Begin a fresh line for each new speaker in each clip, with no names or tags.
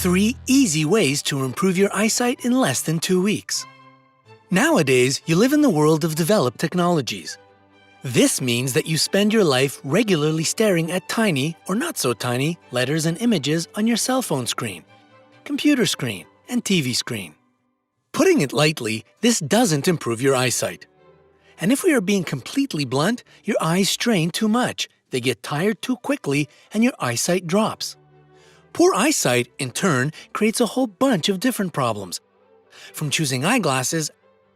3 easy ways to improve your eyesight in less than 2 weeks. Nowadays, you live in the world of developed technologies. This means that you spend your life regularly staring at tiny or not so tiny letters and images on your cell phone screen, computer screen, and TV screen. Putting it lightly, this doesn't improve your eyesight. And if we are being completely blunt, your eyes strain too much, they get tired too quickly, and your eyesight drops. Poor eyesight, in turn, creates a whole bunch of different problems, from choosing eyeglasses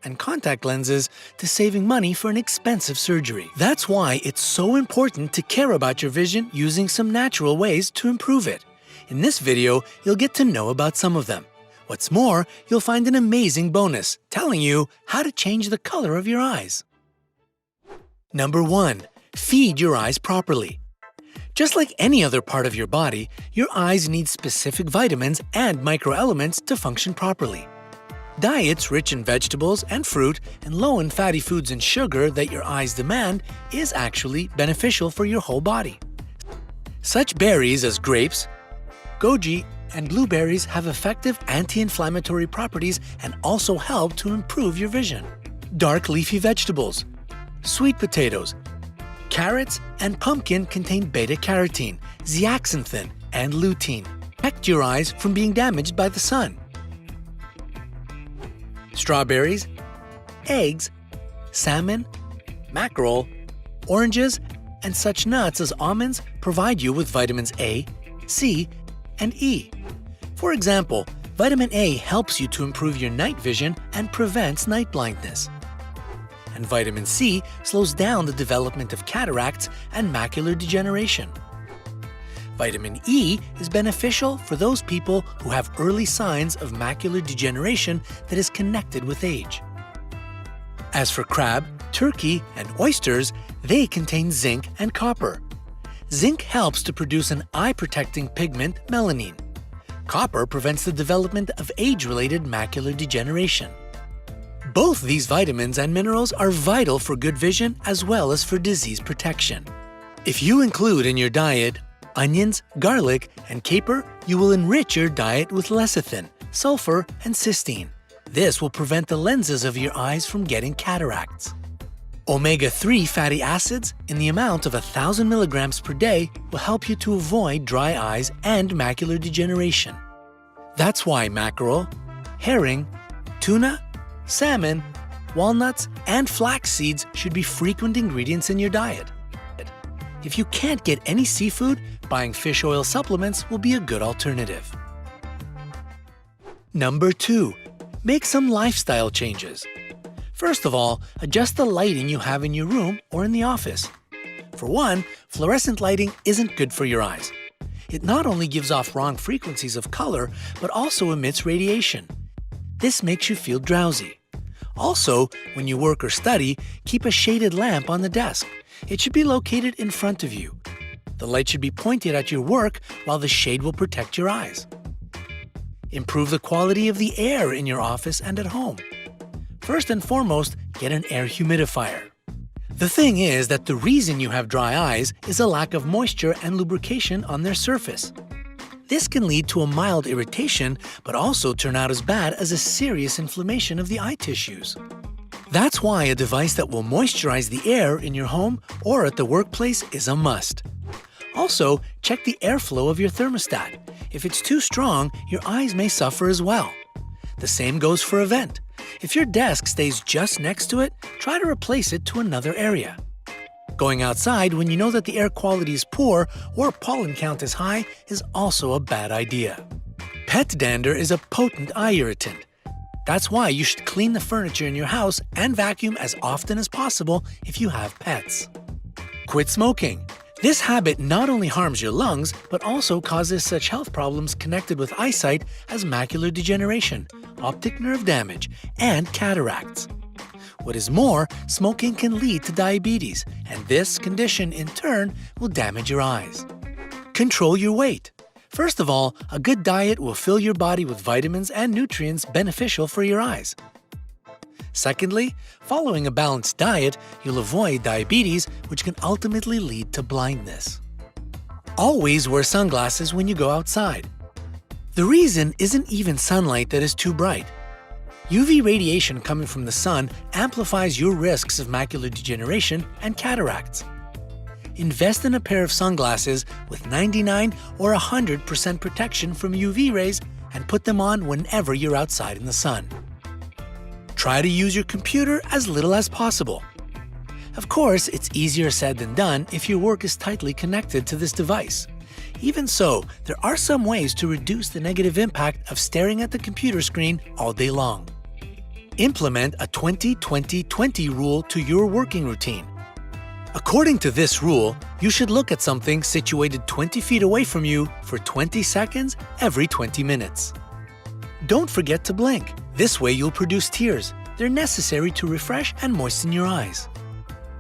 and contact lenses to saving money for an expensive surgery. That's why it's so important to care about your vision using some natural ways to improve it. In this video, you'll get to know about some of them. What's more, you'll find an amazing bonus telling you how to change the color of your eyes. Number 1. Feed your eyes properly. Just like any other part of your body, your eyes need specific vitamins and microelements to function properly. Diets rich in vegetables and fruit and low in fatty foods and sugar that your eyes demand is actually beneficial for your whole body. Such berries as grapes, goji, and blueberries have effective anti-inflammatory properties and also help to improve your vision. Dark leafy vegetables, sweet potatoes, carrots, and pumpkin contain beta-carotene, zeaxanthin, and lutein. Protect your eyes from being damaged by the sun. Strawberries, eggs, salmon, mackerel, oranges, and such nuts as almonds provide you with vitamins A, C, and E. For example, vitamin A helps you to improve your night vision and prevents night blindness. And vitamin C slows down the development of cataracts and macular degeneration. Vitamin E is beneficial for those people who have early signs of macular degeneration that is connected with age. As for crab, turkey, and oysters, they contain zinc and copper. Zinc helps to produce an eye-protecting pigment, melanin. Copper prevents the development of age-related macular degeneration. Both these vitamins and minerals are vital for good vision as well as for disease protection. If you include in your diet onions, garlic, and caper, you will enrich your diet with lecithin, sulfur, and cysteine. This will prevent the lenses of your eyes from getting cataracts. Omega-3 fatty acids in the amount of 1,000 milligrams per day will help you to avoid dry eyes and macular degeneration. That's why mackerel, herring, tuna, salmon, walnuts, and flax seeds should be frequent ingredients in your diet. If you can't get any seafood, buying fish oil supplements will be a good alternative. Number 2. Make some lifestyle changes. First of all, adjust the lighting you have in your room or in the office. For one, fluorescent lighting isn't good for your eyes. It not only gives off wrong frequencies of color, but also emits radiation. This makes you feel drowsy. Also, when you work or study, keep a shaded lamp on the desk. It should be located in front of you. The light should be pointed at your work while the shade will protect your eyes. Improve the quality of the air in your office and at home. First and foremost, get an air humidifier. The thing is that the reason you have dry eyes is a lack of moisture and lubrication on their surface. This can lead to a mild irritation, but also turn out as bad as a serious inflammation of the eye tissues. That's why a device that will moisturize the air in your home or at the workplace is a must. Also, check the airflow of your thermostat. If it's too strong, your eyes may suffer as well. The same goes for a vent. If your desk stays just next to it, try to replace it to another area. Going outside when you know that the air quality is poor or pollen count is high is also a bad idea. Pet dander is a potent eye irritant. That's why you should clean the furniture in your house and vacuum as often as possible if you have pets. Quit smoking. This habit not only harms your lungs, but also causes such health problems connected with eyesight as macular degeneration, optic nerve damage, and cataracts. What is more, smoking can lead to diabetes, and this condition in turn will damage your eyes. Control your weight. First of all, a good diet will fill your body with vitamins and nutrients beneficial for your eyes. Secondly, following a balanced diet, you'll avoid diabetes, which can ultimately lead to blindness. Always wear sunglasses when you go outside. The reason isn't even sunlight that is too bright. UV radiation coming from the sun amplifies your risks of macular degeneration and cataracts. Invest in a pair of sunglasses with 99 or 100% protection from UV rays and put them on whenever you're outside in the sun. Try to use your computer as little as possible. Of course, it's easier said than done if your work is tightly connected to this device. Even so, there are some ways to reduce the negative impact of staring at the computer screen all day long. Implement a 20-20-20 rule to your working routine. According to this rule, you should look at something situated 20 feet away from you for 20 seconds every 20 minutes. Don't forget to blink. This way you'll produce tears. They're necessary to refresh and moisten your eyes.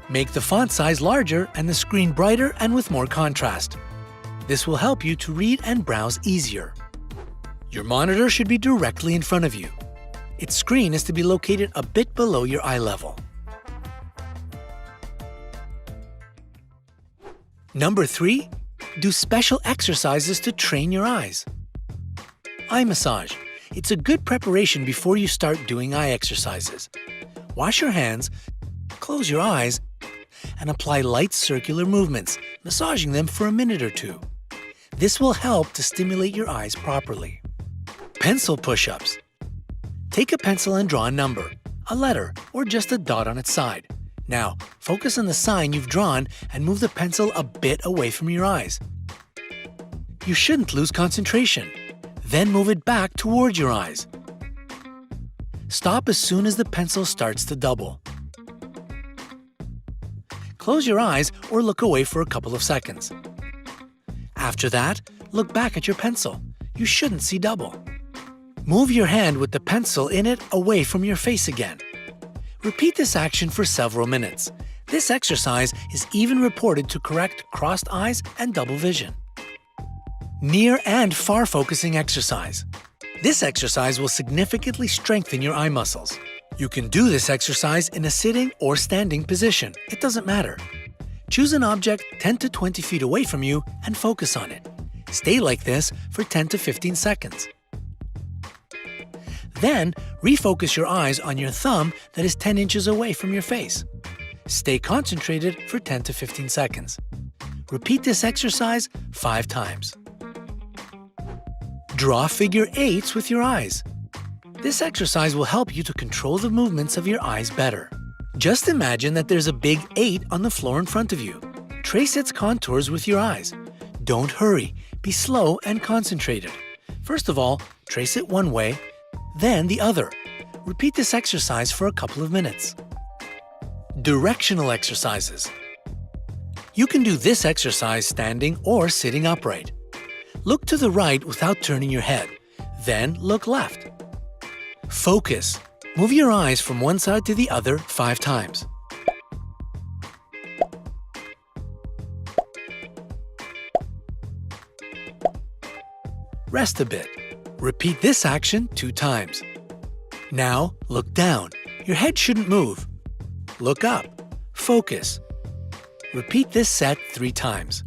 Make the font size larger and the screen brighter and with more contrast. This will help you to read and browse easier. Your monitor should be directly in front of you. Its screen is to be located a bit below your eye level. Number 3. Do special exercises to train your eyes. Eye massage. It's a good preparation before you start doing eye exercises. Wash your hands, close your eyes, and apply light circular movements, massaging them for a minute or two. This will help to stimulate your eyes properly. Pencil push-ups. Take a pencil and draw a number, a letter, or just a dot on its side. Now, focus on the sign you've drawn and move the pencil a bit away from your eyes. You shouldn't lose concentration. Then move it back towards your eyes. Stop as soon as the pencil starts to double. Close your eyes or look away for a couple of seconds. After that, look back at your pencil. You shouldn't see double. Move your hand with the pencil in it away from your face again. Repeat this action for several minutes. This exercise is even reported to correct crossed eyes and double vision. Near and far focusing exercise. This exercise will significantly strengthen your eye muscles. You can do this exercise in a sitting or standing position. It doesn't matter. Choose an object 10 to 20 feet away from you and focus on it. Stay like this for 10 to 15 seconds. Then, refocus your eyes on your thumb that is 10 inches away from your face. Stay concentrated for 10 to 15 seconds. Repeat this exercise 5 times. Draw figure 8s with your eyes. This exercise will help you to control the movements of your eyes better. Just imagine that there's a big 8 on the floor in front of you. Trace its contours with your eyes. Don't hurry. Be slow and concentrated. First of all, trace it one way, then the other. Repeat this exercise for a couple of minutes. Directional exercises. You can do this exercise standing or sitting upright. Look to the right without turning your head. Then look left. Focus. Move your eyes from one side to the other 5 times. Rest a bit. Repeat this action 2 times. Now, look down. Your head shouldn't move. Look up. Focus. Repeat this set 3 times.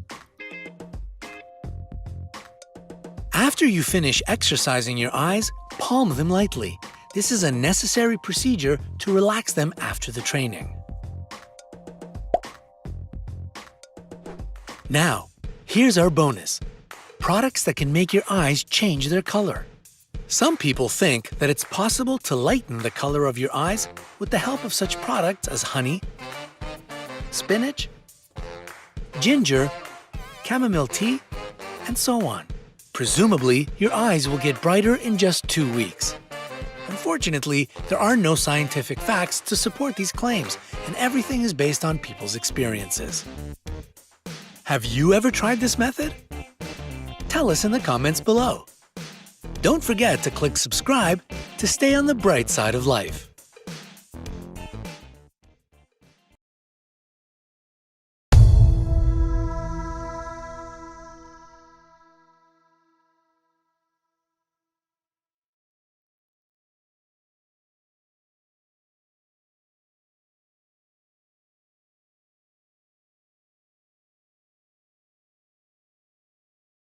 After you finish exercising your eyes, palm them lightly. This is a necessary procedure to relax them after the training. Now, here's our bonus. Products that can make your eyes change their color. Some people think that it's possible to lighten the color of your eyes with the help of such products as honey, spinach, ginger, chamomile tea, and so on. Presumably, your eyes will get brighter in just 2 weeks. Unfortunately, there are no scientific facts to support these claims, and everything is based on people's experiences. Have you ever tried this method? Tell us in the comments below. Don't forget to click subscribe to stay on the bright side of life.